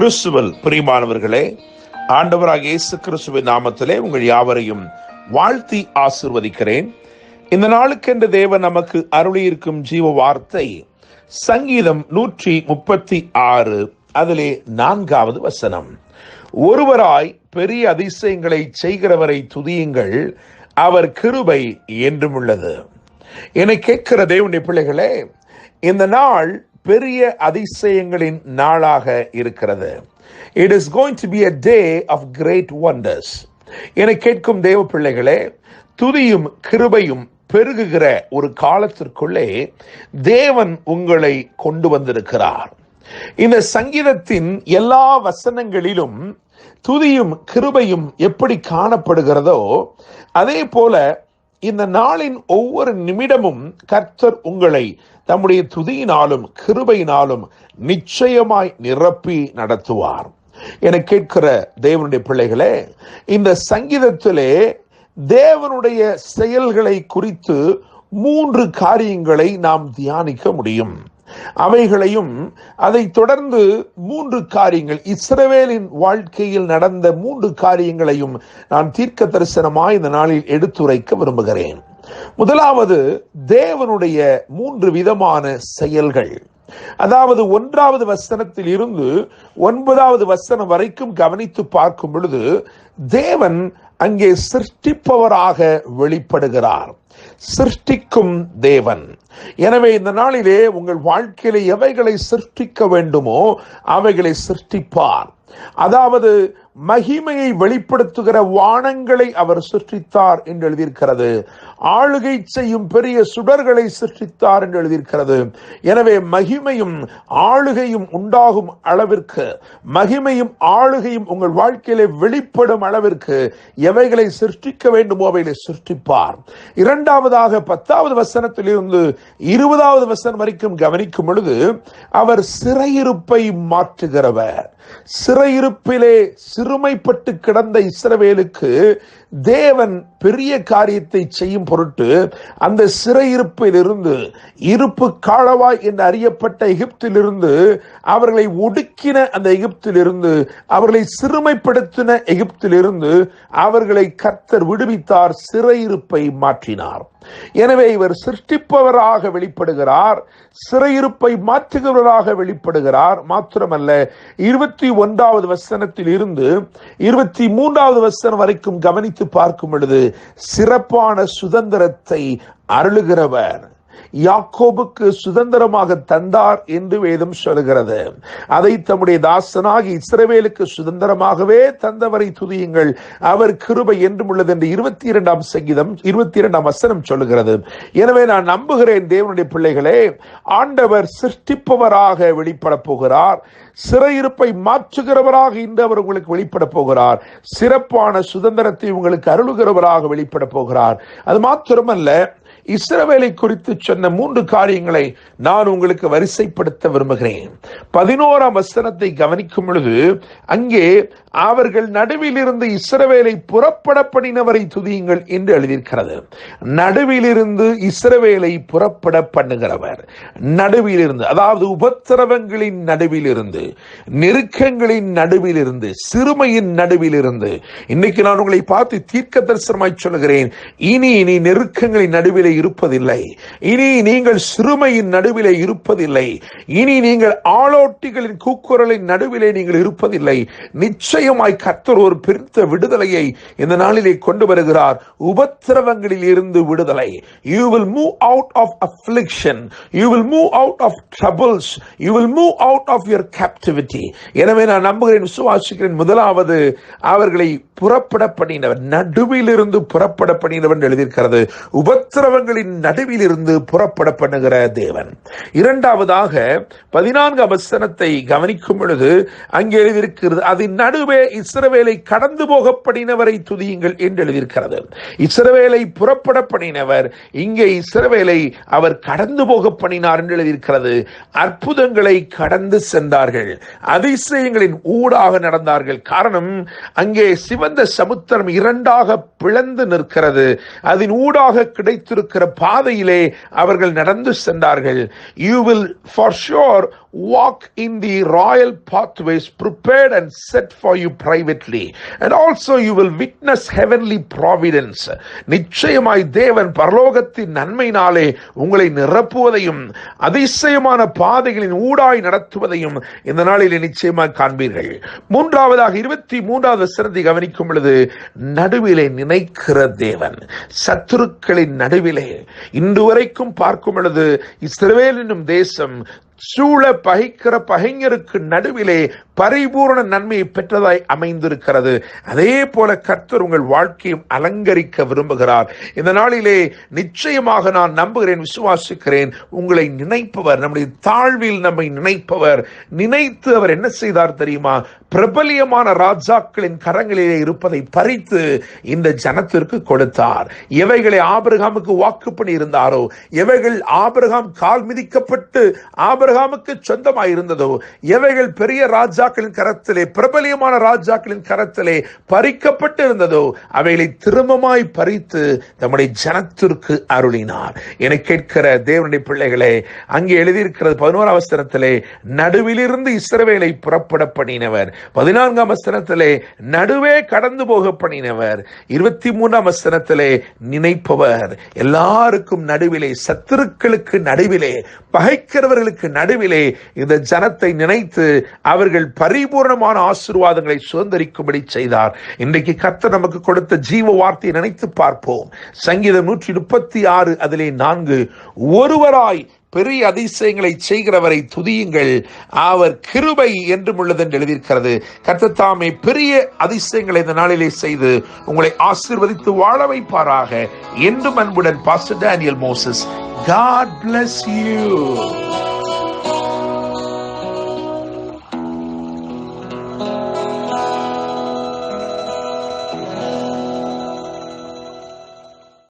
கிறிஸ்துவில் பிரியமானவர்களே, ஆண்டவராகிய இயேசு கிறிஸ்துவின் நாமத்திலே உங்கள் யாவரையும் வாழ்த்தி ஆசீர்வதிக்கிறேன். இந்த நாளுக்கென்று தேவன் நமக்கு அருளியிருக்கும் ஜீவ வார்த்தை சங்கீதம் 136 அதிலே 4வது வசனம். ஒருவராய் பெரிய அதிசயங்களை செய்கிறவரை துதியுங்கள், அவர் கிருபை என்றும் உள்ளது. என்னை கேட்கிற தேவனுடைய பிள்ளைகளே, இந்த நாள் பெரிய அதிசயங்களின் நாளாக இருக்கிறது. It is going to be a day of great wonders. என்னை கேட்கும் தேவ பிள்ளைகளே, துதியும் கிருபையும் பெருகுகிற ஒரு காலத்திற்குள்ளே தேவன் உங்களை கொண்டு வந்திருக்கிறார். இந்த சங்கீதத்தின் எல்லா வசனங்களிலும் துதியும் கிருபையும் எப்படி காணப்படுகிறதோ அதே போல இந்த நாளின் ஒவ்வொரு நிமிடமும் கர்த்தர் உங்களை தம்முடைய துதியினாலும் கிருபையினாலும் நிச்சயமாய் நிரப்பி நடத்துவார். என கேட்கிற தேவனுடைய பிள்ளைகளே, இந்த சங்கீதத்திலே தேவனுடைய செயல்களை குறித்து 3 காரியங்களை நாம் தியானிக்க முடியும். அவைகளையும் அதை தொடர்ந்து 3 காரியங்கள், இஸ்ரவேலின் வாழ்க்கையில் நடந்த 3 காரியங்களையும் நான் தீர்க்க தரிசனமாய் இந்த நாளில் எடுத்துரைக்க விரும்புகிறேன். முதலாவது, தேவனுடைய 3 விதமான செயல்கள். அதாவது 1வது வசனத்தில் இருந்து 9வது வசனம் வரைக்கும் கவனித்து பார்க்கும் பொழுது தேவன் அங்கே சிருஷ்டிப்பவராக வெளிப்படுகிறார். சிருஷ்டிக்கும் தேவன். எனவே இந்த நாளிலே உங்கள் வாழ்க்கையில எவைகளை சிருஷ்டிக்க வேண்டுமோ அவைகளை சிருஷ்டிப்பார். அதாவது மகிமையை வெளிப்படுத்துகிற வானங்களை அவர் சிருஷ்டித்தார் என்று எழுதியிருக்கிறது. ஆளுகை செய்யும் பெரிய சுடர்களை சிருஷ்டித்தார் என்று எழுதியிருக்கிறது. எனவே மகிமையும் ஆளுகையும் உண்டாகும் அளவிற்கு, மகிமையும் ஆளுகையும் உங்கள் வாழ்க்கையிலே வெளிப்படும் அளவிற்கு எவைகளை சிருஷ்டிக்க வேண்டுமோ அவைகளை சிருஷ்டிப்பார். 2வதாக 10வது வசனத்தில் இருந்து 20வது வசனம் வரைக்கும் கவனிக்கும் பொழுது அவர் சிறையிருப்பை மாற்றுகிறவர். சிறையிருப்பிலே சிறுமைப்பட்டு கிடந்த இஸ்ரவேலுக்கு தேவன் பெரிய காரியத்தை செய்யும் பொருட்டு அந்த சிறையிருப்பிலிருந்து, இருப்பு காலவாய் என்று அறியப்பட்ட எகிப்திலிருந்து, அவர்களை ஒடுக்கின அந்த எகிப்திலிருந்து, அவர்களை சிறுமைப்படுத்தின எகிப்திலிருந்து அவர்களை கர்த்தர் விடுவித்தார், சிறையிருப்பை மாற்றினார். எனவே இவர் சிருஷ்டிப்பவராக வெளிப்படுகிறார், சிறையிருப்பை மாற்றுகிறவராக வெளிப்படுகிறார். மாத்திரமல்ல, 21வது வசனத்தில் இருந்து 23வது வசனம் வரைக்கும் கவனித்து பார்க்கும் பொழுது சிறப்பான சுதந்திரத்தை அருளுகிறவர். யாக்கோபுக்கு சுதந்திரமாக தந்தார் என்று வேதம் சொல்கிறது. அதை தம்முடைய தாசனாகி இஸ்ரவேலுக்கு சுதந்திரமாகவே தந்தவரை துதியுங்கள், அவர் கிருபை என்றும் உள்ளது என்று 22ஆம் சங்கீதம் 22ஆம் வசனம் சொல்லுகிறது. எனவே நான் நம்புகிறேன் தேவனுடைய பிள்ளைகளே, ஆண்டவர் சிருஷ்டிப்பவராக வெளிப்பட போகிறார், சிறையிருப்பை மாற்றுகிறவராக இன்று அவர் உங்களுக்கு வெளிப்பட போகிறார், சிறப்பான சுதந்திரத்தை உங்களுக்கு அருளுகிறவராக வெளிப்பட போகிறார். அது மாத்திரமல்ல, இஸ்ரவேலை குறித்து சொன்ன 3 காரியங்களை நான் உங்களுக்கு வரிசைப்படுத்த விரும்புகிறேன். 11ஆம் வசனத்தை கவனிக்கும் பொழுது அங்கே அவர்கள் நடுவில் இருந்து இஸ்ரவேலை புறப்பட பண்ணினவரை துதியுங்கள் என்று எழுதியிருக்கிறது. நடுவிலிருந்து இஸ்ரவேலை புறப்பட பண்ணுகிறவர். நடுவிலிருந்து, அதாவது உபத்திரவங்களின் நடுவிலிருந்து, நெருக்கங்களின் நடுவிலிருந்து, சிறுமையின் நடுவிலிருந்து. இன்னைக்கு நான் உங்களை பார்த்து தீர்க்க தரிசனமாய் சொல்லுகிறேன், இனி நீ நெருக்கங்களின் நடுவிலே இருப்பதில்லை, இனி நீங்கள் சிறுமையின் நடுவிலே இருப்பதில்லை, இனி நீங்கள் ஆளோட்டிகளின் கூக்குரலின் நடுவிலே நீங்கள் இருப்பதில்லை. நிச்சயமாய் கர்த்தர் ஒரு பெரிய விடுதலையை இந்த நாளிலே கொண்டு வருகிறார். உபத்திரவங்களில் இருந்து விடுதலை. You will move out of affliction, you will move out of troubles, you will move out of your captivity. எனவே நான் நம்புகிறேன், விசுவாசிக்கிறேன். முதலாவது, அவர்களை புறப்பட பண்ணினவர், நடுவிலிருந்து புறப்பட பண்ணினவர் எழுதியிருக்கிறது. உபத்திரவங்களின் நடுவிலிருந்து புறப்பட பண்ணுகிற தேவன். 2வதாக 14ஆம் வசனத்தை கவனிக்கும் பொழுது அங்கே எழுதியிருக்கிறது, அதன் நடுவே இஸ்ரவேலை கடந்து போக பண்ணினவரை துதியுங்கள் என்று எழுதியிருக்கிறது. இஸ்ரவேலை புறப்பட பண்ணினவர், இங்கே இஸ்ரவேலை அவர் கடந்து போக பண்ணினார் என்று எழுதியிருக்கிறது. அற்புதங்களை கடந்து சென்றார்கள், அதிசயங்களின் ஊடாக நடந்தார்கள். காரணம், அங்கே சிவந்த சமுத்திரம் 2ஆக பிளந்து நிற்கிறது. அதன் ஊடாக கிடைத்திருக்கிற பாதையிலே அவர்கள் நடந்து சென்றார்கள். You will for sure walk in the royal pathways prepared and set for you privately, and also you will witness heavenly providence. நிச்சயமாய் தேவன் பரலோகத்தின் நன்மையினாலே உங்களை நிரப்புவதையும் அதிசயமான பாதைகளின் ஊடாய் நடத்துவதையும் இந்த நாளிலே நிச்சயமாக காண்பீர்கள். மூன்றாவதாக 23வது வசனத்தை கவனிக்கும் பொழுது, நடுவிலே நினைக்கிற தேவன். சத்துருக்களின் நடுவிலே இன்று வரைக்கும் பார்க்கும் பொழுது இஸ்ரவேல் என்னும் தேசம் சூழ பகைக்கிற பகைஞருக்கு நடுவிலே பரிபூர்ண நன்மையை பெற்றதாய் அமைந்திருக்கிறது. அதே போல கர்த்தர் உங்கள் வாழ்க்கையும் அலங்கரிக்க விரும்புகிறார். இந்த நாளிலே நிச்சயமாக நான் நம்புகிறேன், விசுவாசிக்கிறேன், உங்களை நினைப்பவர், நம்முடைய தாழ்வில் நம்மை நினைப்பவர், நினைத்து அவர் என்ன செய்தார் தெரியுமா? பிரபலியமான ராஜாக்களின் கரங்களிலே இருப்பதை பறித்து இந்த ஜனத்திற்கு கொடுத்தார். எவைகளை ஆபிரகாமுக்கு வாக்கு பண்ணி இருந்தாரோ, எவைகள் ஆபிரகாம் கால் மிதிக்கப்பட்டு ஆபிரகாமுக்கு சொந்தமாய் இருந்ததோ, எவைகள் பெரிய ராஜாக்களின் கரத்திலே, பிரபலியமான ராஜாக்களின் கரத்திலே பறிக்கப்பட்டு இருந்ததோ, அவைகளை திரும்பமாய் பறித்து நம்முடைய ஜனத்திற்கு அருளினார். என கேட்கிற தேவனுடைய பிள்ளைகளே, அங்கே எழுதியிருக்கிறது 11ஆம் வசனத்திலே, நடுவிலிருந்து இஸ்ரவேலை புறப்பட பண்ணினவர். 14ஆம் வசனத்திலே நடுவே கடந்து போக பண்ணினவர். 23ஆம் வசனத்திலே நினைப்பவர். எல்லாருக்கும் நடுவிலே, சத்துருக்களுக்கு நடுவிலே, பகைக்கிறவர்களுக்கு நடுவிலே இந்த ஜனத்தை நினைத்து அவர்கள் பரிபூர்ணமான ஆசீர்வாதங்களை சுதந்திரிக்கும்படி செய்தார். இன்றைக்கு கர்த்தர் நமக்கு கொடுத்த ஜீவ வார்த்தையை நினைத்து பார்ப்போம். சங்கீதம் 136 அதிலே 4, ஒருவராய் பெரிய அதிசயங்களை செய்கிறவரை துதியுங்கள், அவர் கிருபை என்றும் உள்ளது என்று எழுதியிருக்கிறது. கர்த்தர் தாமே பெரிய அதிசயங்களை இந்த நாளிலே செய்து உங்களை ஆசீர்வதித்து வாழ வைப்பாராக. என்றும் அன்புடன் pastor Daniel Moses. God bless you.